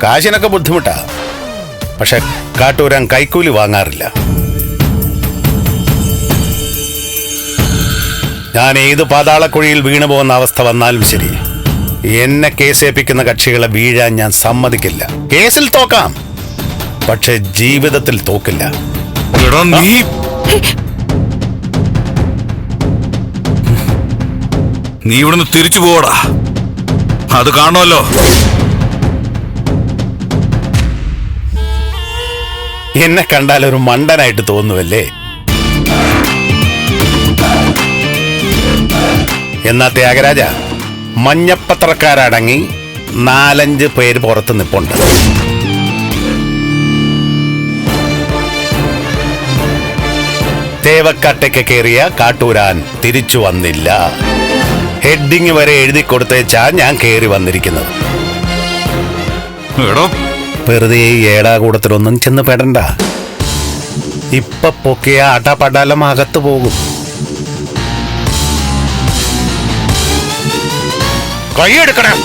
കാശിനൊക്കെ ബുദ്ധിമുട്ടാ. പക്ഷെ കാട്ടൂരാൻ കൈക്കൂലി വാങ്ങാറില്ല. ഞാൻ ഏത് പാതാളക്കുഴിയിൽ വീണു പോകുന്ന അവസ്ഥ വന്നാലും ശരി, എന്നെ കേസേൽപ്പിക്കുന്ന കക്ഷികളെ വീഴാൻ ഞാൻ സമ്മതിക്കില്ല. കേസിൽ തോക്കാം, പക്ഷെ ജീവിതത്തിൽ തോക്കില്ല. നീ ഇവിടുന്ന് തിരിച്ചു പോടാ, അത് കാണുമല്ലോ. എന്നെ കണ്ടാൽ ഒരു മണ്ടനായിട്ട് തോന്നുവല്ലേ? എന്നാ ത്യാഗരാജ, മഞ്ഞപ്പത്രക്കാരടങ്ങി 4-5 പേര് പുറത്ത് നിപ്പുണ്ട്. തേവക്കാട്ടേക്ക് കയറിയ കാട്ടൂരാൻ തിരിച്ചു വന്നില്ല. ഹെഡിങ് വരെ എഴുതി കൊടുത്തേച്ചാ ഞാൻ കയറി വന്നിരിക്കുന്നത്. വെറുതെ ഏടാകൂടത്തിലൊന്നും ചെന്ന് പെടണ്ട. ഇപ്പൊ പൊക്കിയ ആട്ടാപ്പടാലം അകത്ത് പോകും. കൈയെടുക്കണം.